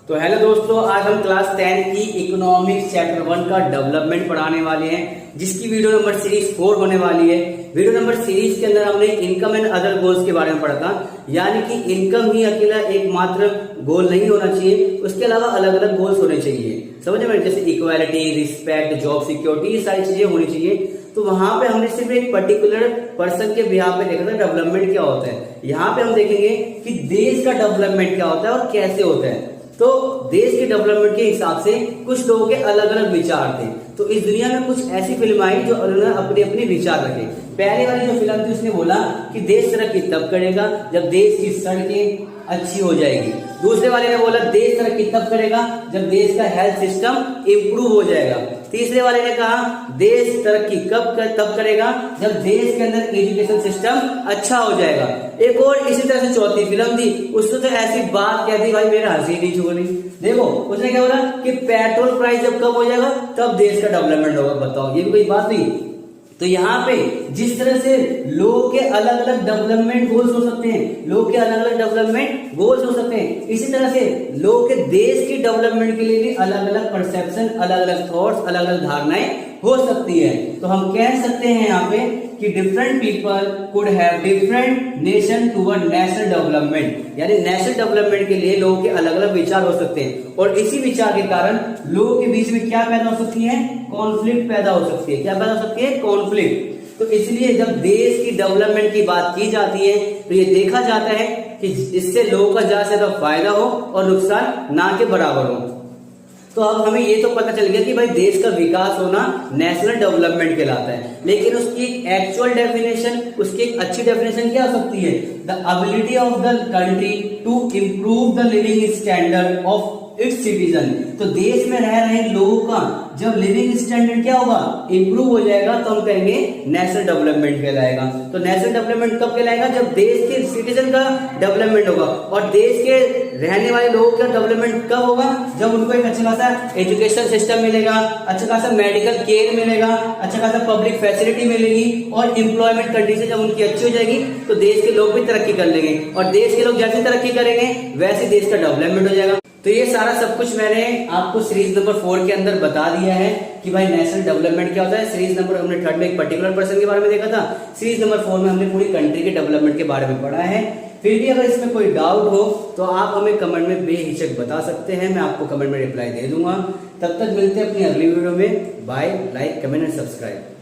तो हेलो दोस्तों, आज हम क्लास 10 की इकोनॉमिक्स चैप्टर 1 का डेवलपमेंट पढ़ाने वाले हैं, जिसकी वीडियो नंबर सीरीज 4 होने वाली है। वीडियो नंबर सीरीज के अंदर हमने इनकम एंड अदर गोल्स के बारे में पढ़ा था, यानी कि इनकम ही अकेला एकमात्र गोल नहीं होना चाहिए, उसके अलावा अलग अलग गोल्स होने चाहिए। समझ में, जैसे इक्वालिटी, रिस्पेक्ट, जॉब सिक्योरिटी, ये सारी चीजें होनी चाहिए। तो वहां पे हमने सिर्फ एक पर्टिकुलर पर्सन के बिहाफ पे देखा था डेवलपमेंट क्या होता है। यहाँ पे हम देखेंगे कि देश का डेवलपमेंट क्या होता है और कैसे होता है। तो देश के डेवलपमेंट के हिसाब से कुछ लोगों के अलग अलग विचार थे। तो इस दुनिया में कुछ ऐसी फिल्म आई जो उन्होंने अपने अपने विचार रखे। पहले वाली जो फिल्म थी उसने बोला कि देश तरक्की तब करेगा जब देश की सड़कें अच्छी हो जाएगी। दूसरे वाले ने बोला देश तरक्की तब करेगा जब देश का हेल्थ सिस्टम इंप्रूव हो जाएगा। तीसरे वाले ने कहा देश तरक्की तब करेगा जब देश के अंदर एजुकेशन सिस्टम अच्छा हो जाएगा। एक और इसी तरह से चौथी फिल्म थी, उसने तो ऐसी बात कह दी भाई मेरा हंसी नहीं छूनी। देखो उसने क्या बोला कि पेट्रोल प्राइस जब कम हो जाएगा तब देश का डेवलपमेंट होगा। बताओ, ये भी कोई बात नहीं। तो यहाँ पे जिस तरह से लोगों के अलग अलग डेवलपमेंट गोल्स हो सकते हैं, लोगों के अलग अलग डेवलपमेंट गोल्स हो सकते हैं, इसी तरह से लोगों के देश की डेवलपमेंट के लिए भी अलग अलग परसेप्शन, अलग अलग थॉट्स, अलग अलग धारणाएं हो सकती है। तो हम कह सकते हैं यहाँ पे कि different people could have different nation toward national development, यानी नेशनल डेवलपमेंट के लिए लोगों के अलग अलग विचार हो सकते हैं। और इसी विचार के कारण लोगों के बीच में क्या पैदा हो सकती है, कॉन्फ्लिक्ट पैदा हो सकती है। क्या पैदा हो सकती है, कॉन्फ्लिक्ट। तो इसलिए जब देश की डेवलपमेंट की बात की जाती है तो ये देखा जाता है कि इससे लोगों का ज्यादा से ज्यादा फायदा हो और नुकसान ना के बराबर हो। तो अब हमें ये तो पता चल गया कि भाई देश का विकास होना नेशनल डेवलपमेंट कहलाता है, लेकिन उसकी एक एक्चुअल डेफिनेशन, उसकी एक अच्छी डेफिनेशन क्या हो सकती है, the ability of the country to improve the living standard of its citizen. तो देश में रह रहे लोगों का जब लिविंग स्टैंडर्ड क्या होगा, इंप्रूव हो जाएगा, तो हम कहेंगे नेशनल डेवलपमेंट कहलाएगा। तो नेशनल डेवलपमेंट कब कहलाएगा, जब देश के सिटीजन का डेवलपमेंट होगा। और देश के रहने वाले लोगों का डेवलपमेंट कब होगा, जब उनको एक अच्छा खासा एजुकेशन सिस्टम मिलेगा, अच्छा खासा मेडिकल केयर मिलेगा, अच्छा खासा पब्लिक फैसिलिटी मिलेगी और एम्प्लॉयमेंट कंडीशन जब उनकी अच्छी हो जाएगी तो देश के लोग भी तरक्की कर लेंगे। और देश के लोग जैसे तरक्की करेंगे वैसे देश का डेवलपमेंट हो जाएगा। तो ये सारा सब कुछ मैंने आपको सीरीज नंबर 4 के अंदर बता दिया है कि भाई नेशनल डेवलपमेंट क्या होता है। सीरीज नंबर हमने 3 में एक पर्टिकुलर पर्सन के बारे में देखा था, सीरीज नंबर 4 में हमने पूरी कंट्री के डेवलपमेंट के बारे में पढ़ा है। फिर भी अगर इसमें कोई डाउट हो तो आप हमें कमेंट में बेहिचक बता सकते हैं, मैं आपको कमेंट में रिप्लाई दे दूंगा। तब तक मिलते हैं अपनी अगली वीडियो में। Bye, like, comment and subscribe.